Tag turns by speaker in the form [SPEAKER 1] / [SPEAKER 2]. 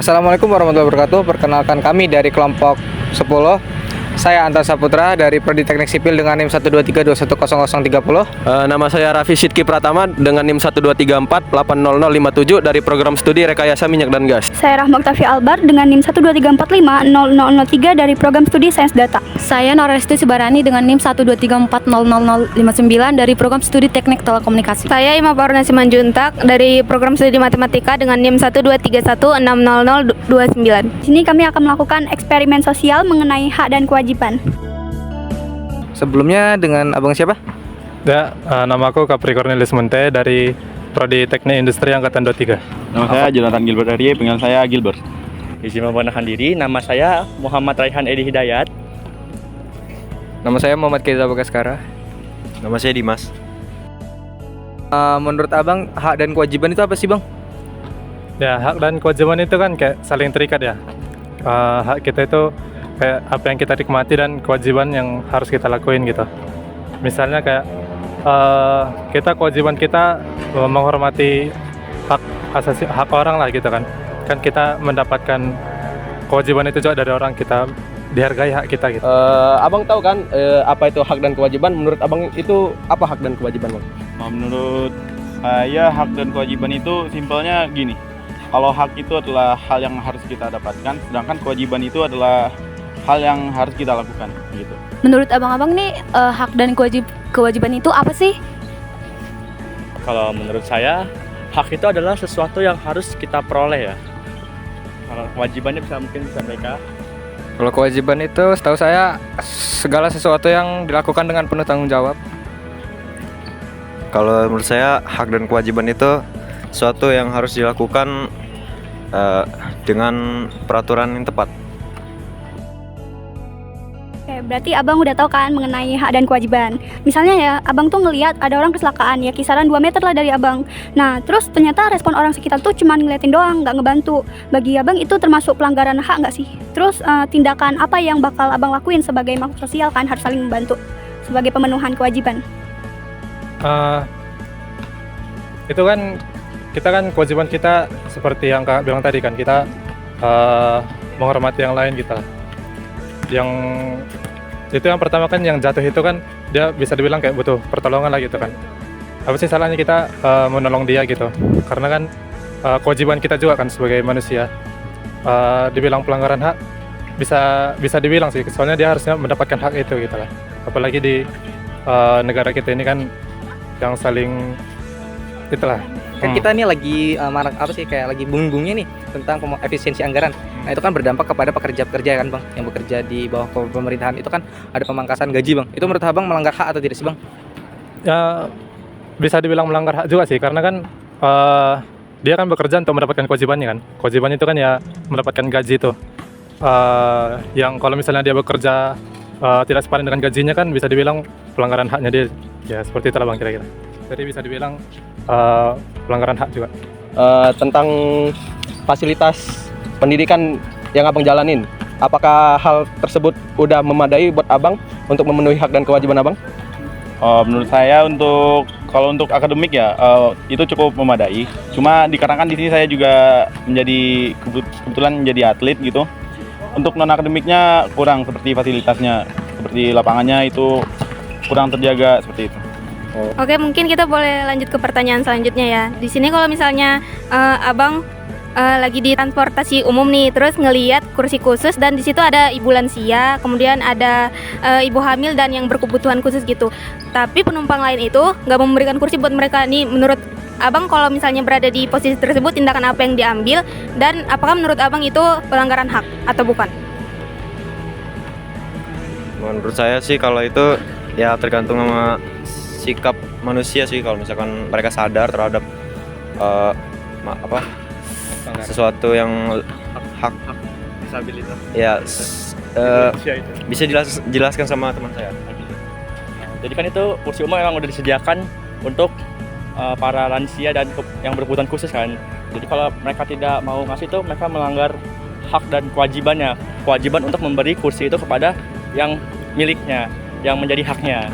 [SPEAKER 1] Assalamualaikum warahmatullahi wabarakatuh. Perkenalkan kami dari kelompok 10. Saya Antas Saputra dari Prodi Teknik Sipil dengan NIM 123210030.
[SPEAKER 2] Nama saya Raffi Sidki Pratama dengan NIM 123480057 dari Program Studi Rekayasa Minyak dan Gas.
[SPEAKER 3] Saya Rahma Oktavi Albar dengan NIM 123450003 dari Program Studi Sains Data.
[SPEAKER 4] Saya Noresti Subarani dengan NIM 123400059 dari Program Studi Teknik Telekomunikasi.
[SPEAKER 5] Saya Ima Paruna Simanjuntak dari Program Studi Matematika dengan NIM 123160029.
[SPEAKER 3] Di sini kami akan melakukan eksperimen sosial mengenai hak dan kewajiban.
[SPEAKER 1] Sebelumnya dengan abang siapa?
[SPEAKER 6] Nama aku Kapri Cornelis Munte dari Prodi Teknik Industri Angkatan 23.
[SPEAKER 7] Nama saya Jonathan Gilbert Arye, panggilan saya Gilbert.
[SPEAKER 8] Izin memperkenalkan diri, nama saya Muhammad Raihan Edi Hidayat.
[SPEAKER 1] Nama saya Muhammad Keza Bagaskara.
[SPEAKER 2] Nama saya Dimas.
[SPEAKER 1] Menurut abang, hak dan kewajiban itu apa sih bang?
[SPEAKER 6] Ya, hak dan kewajiban itu kan kayak saling terikat ya. Hak kita itu kayak apa yang kita nikmati dan kewajiban yang harus kita lakuin gitu. Misalnya kayak kewajiban kita menghormati hak asasi hak orang lah gitu kan. Kan kita mendapatkan kewajiban itu juga dari orang, kita dihargai hak kita gitu.
[SPEAKER 2] Abang tahu kan apa itu hak dan kewajiban? Menurut abang itu apa hak dan kewajiban, Bang?
[SPEAKER 7] Menurut saya hak dan kewajiban itu simpelnya gini. Kalau hak itu adalah hal yang harus kita dapatkan, sedangkan kewajiban itu adalah hal yang harus kita lakukan gitu.
[SPEAKER 4] Menurut abang-abang nih, hak dan kewajiban itu apa sih?
[SPEAKER 8] Kalau menurut saya, hak itu adalah sesuatu yang harus kita peroleh ya. Kalau kewajibannya mungkin bisa mereka.
[SPEAKER 1] Kalau kewajiban itu setahu saya segala sesuatu yang dilakukan dengan penuh tanggung jawab.
[SPEAKER 2] Kalau menurut saya hak dan kewajiban itu sesuatu yang harus dilakukan dengan peraturan yang tepat.
[SPEAKER 3] Oke, berarti abang udah tahu kan mengenai hak dan kewajiban. Misalnya ya, abang tuh ngelihat ada orang kecelakaan ya kisaran 2 meter lah dari abang. Nah, terus ternyata respon orang sekitar tuh cuma ngeliatin doang, nggak ngebantu. Bagi abang itu termasuk pelanggaran hak nggak sih? Terus tindakan apa yang bakal abang lakuin sebagai makhluk sosial kan harus saling membantu sebagai pemenuhan kewajiban?
[SPEAKER 6] Itu kan kita kan kewajiban kita seperti yang Kak bilang tadi kan, kita menghormati yang lain kita. Yang itu yang pertama kan yang jatuh itu kan dia bisa dibilang kayak butuh pertolongan lah gitu kan. Apa sih salahnya kita menolong dia gitu? Karena kan kewajiban kita juga kan sebagai manusia. Dibilang pelanggaran hak bisa dibilang sih, soalnya dia harusnya mendapatkan hak itu gitu lah. Apalagi di negara kita ini kan yang saling itulah.
[SPEAKER 1] Kan kita nih lagi marak apa sih kayak lagi booming-boomingnya nih tentang efisiensi anggaran. Nah itu kan berdampak kepada pekerja-pekerja kan bang, yang bekerja di bawah pemerintahan itu kan ada pemangkasan gaji bang. Itu menurut abang melanggar hak atau tidak sih bang?
[SPEAKER 6] Ya bisa dibilang melanggar hak juga sih, karena kan dia kan bekerja untuk mendapatkan kewajibannya kan. Kewajibannya itu kan ya mendapatkan gaji itu. Yang kalau misalnya dia bekerja tidak sepadan dengan gajinya kan bisa dibilang pelanggaran haknya dia. Ya seperti itulah bang kira-kira. Jadi bisa dibilang pelanggaran hak juga.
[SPEAKER 2] Tentang fasilitas pendidikan yang abang jalanin, apakah hal tersebut udah memadai buat abang untuk memenuhi hak dan kewajiban abang?
[SPEAKER 7] Menurut saya kalau untuk akademik ya itu cukup memadai. Cuma dikarenakan di sini saya juga kebetulan menjadi atlet gitu. Untuk non akademiknya kurang, seperti fasilitasnya, seperti lapangannya itu kurang terjaga seperti itu.
[SPEAKER 5] Oke, mungkin kita boleh lanjut ke pertanyaan selanjutnya ya. Di sini kalau misalnya abang lagi di transportasi umum nih, terus ngelihat kursi khusus dan di situ ada ibu lansia, kemudian ada ibu hamil dan yang berkebutuhan khusus gitu. Tapi penumpang lain itu nggak memberikan kursi buat mereka nih. Menurut abang kalau misalnya berada di posisi tersebut, tindakan apa yang diambil dan apakah menurut abang itu pelanggaran hak atau bukan?
[SPEAKER 2] Menurut saya sih kalau itu ya tergantung sama sikap manusia sih. Kalau misalkan mereka sadar terhadap sesuatu yang hak
[SPEAKER 8] Disabilitas.
[SPEAKER 2] ya bisa jelaskan sama teman saya.
[SPEAKER 8] Jadi kan itu kursi umum memang udah disediakan untuk para lansia dan yang berkebutuhan khusus kan. Jadi kalau mereka tidak mau ngasih itu, mereka melanggar hak dan kewajibannya. Kewajiban untuk memberi kursi itu kepada yang miliknya, yang menjadi haknya.